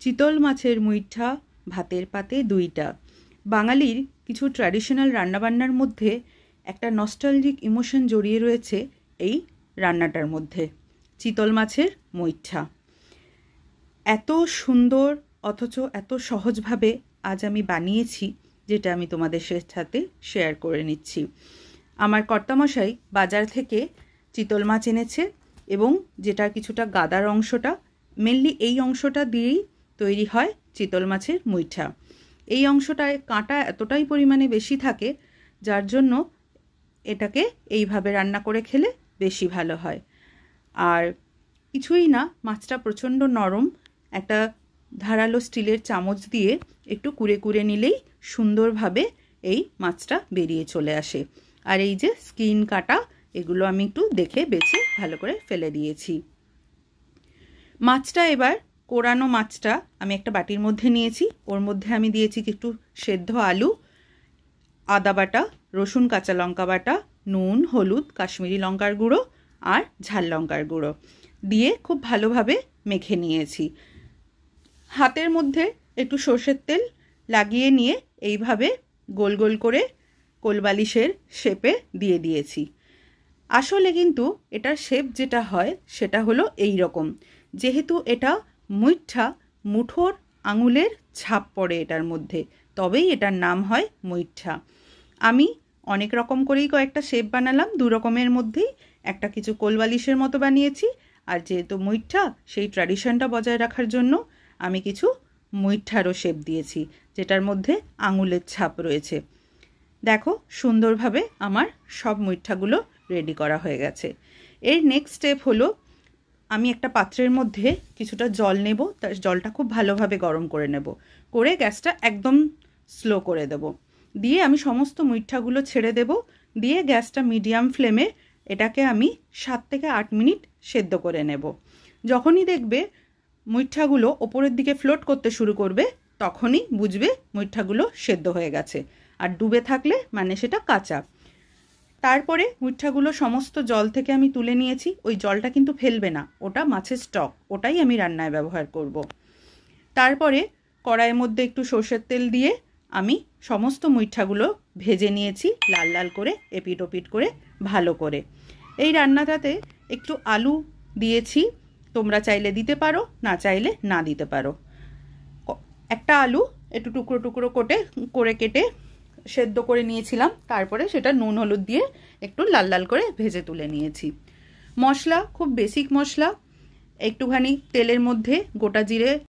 চিতল মাছের মুইঠা ভাতের পাতে দুইটা। বাঙালির কিছু ট্র্যাডিশনাল রান্নাবান্নার মধ্যে একটা নস্টালজিক ইমোশন জড়িয়ে রয়েছে এই রান্নাটার মধ্যে। চিতল মাছের মুইঠা এত সুন্দর অথচ এত সহজভাবে আজ আমি বানিয়েছি, যেটা আমি তোমাদের সাথে শেয়ার করে নিচ্ছি। আমার কর্তামশাই বাজার থেকে চিতল মাছ এনেছে এবং যেটা কিছুটা গাদার অংশটা, মেনলি এই অংশটা দিয়েই তৈরি হয় চিতল মাছের মুইঠা। এই অংশটায় কাঁটা এতটাই পরিমাণে বেশি থাকে, যার জন্য এটাকে এইভাবে রান্না করে খেলে বেশি ভালো হয়। আর কিছুই না, মাছটা প্রচণ্ড নরম, একটা ধারালো স্টিলের চামচ দিয়ে একটু কুড়ে কুড়ে নিলেই সুন্দরভাবে এই মাছটা বেরিয়ে চলে আসে। আর এই যে স্কিন কাটা, এগুলো আমি একটু দেখে বেছে ভালো করে ফেলে দিয়েছি। মাছটা এবার কোরানো মাছটা আমি একটা বাটির মধ্যে নিয়েছি। ওর মধ্যে আমি দিয়েছি একটু সেদ্ধ আলু, আদা বাটা, রসুন কাঁচা লঙ্কা বাটা, নুন, হলুদ, কাশ্মীরি লঙ্কার গুঁড়ো আর ঝাল লঙ্কার গুঁড়ো দিয়ে খুব ভালোভাবে মেখে নিয়েছি। হাতের মধ্যে একটু সর্ষের তেল লাগিয়ে নিয়ে এইভাবে গোল গোল করে কোলবালিশের শেপে দিয়ে দিয়েছি। আসলে কিন্তু এটার শেপ যেটা হয় সেটা হলো এই রকম। যেহেতু এটা মুইঠা, মুঠোর আঙুলের ছাপ পড়ে এটার মধ্যে, তবেই এটার নাম হয় মুইঠা। আমি অনেক রকম করেই কয়েকটা শেপ বানালাম, দু রকমের মধ্যেই একটা কিছু কোলবালিশের মতো বানিয়েছি। আর যেহেতু মুইঠা, সেই ট্র্যাডিশনটা বজায় রাখার জন্য আমি কিছু মুইঠারও শেপ দিয়েছি, যেটার মধ্যে আঙুলের ছাপ রয়েছে। দেখো সুন্দরভাবে আমার সব মুইঠাগুলো রেডি করা হয়ে গেছে। এর নেক্সট স্টেপ হলো, আমি একটা পাত্রের মধ্যে কিছুটা জল নেব। তার জলটা খুব ভালোভাবে গরম করে নেব, করে গ্যাসটা একদম স্লো করে দেব। দিয়ে আমি সমস্ত মুইঠাগুলো ছেড়ে দেব, দিয়ে গ্যাসটা মিডিয়াম ফ্লেমে এটাকে আমি 7 থেকে 8 মিনিট সেদ্ধ করে নেব। যখনই দেখবে মুইঠাগুলো ওপরের দিকে ফ্লোট করতে শুরু করবে, তখনই বুঝবে মুইঠাগুলো সেদ্ধ হয়ে গেছে। আর ডুবে থাকলে মানে সেটা কাঁচা। তারপরে মুইঠাগুলো সমস্ত জল থেকে আমি তুলে নিয়েছি। ওই জলটা কিন্তু ফেলবে না, ওটা মাছের স্টক, ওটাই আমি রান্নায় ব্যবহার করব। তারপরে কড়াইয়ের মধ্যে একটু সর্ষের তেল দিয়ে আমি সমস্ত মুইঠাগুলো ভেজে নিয়েছি লাল লাল করে, এপিট ওপিট করে ভালো করে। এই রান্নাটাতে একটু আলু দিয়েছি, তোমরা চাইলে দিতে পারো, না চাইলে না দিতে পারো। একটা আলু একটু টুকরো টুকরো করে কেটে সেদ্ধ করে নিয়েছিলাম, তারপরে সেটা নুন হলুদ দিয়ে একটু লাল লাল করে ভেজে তুলে নিয়েছি। মশলা খুব বেসিক মশলা, একটুখানি তেলের মধ্যে গোটা জিরে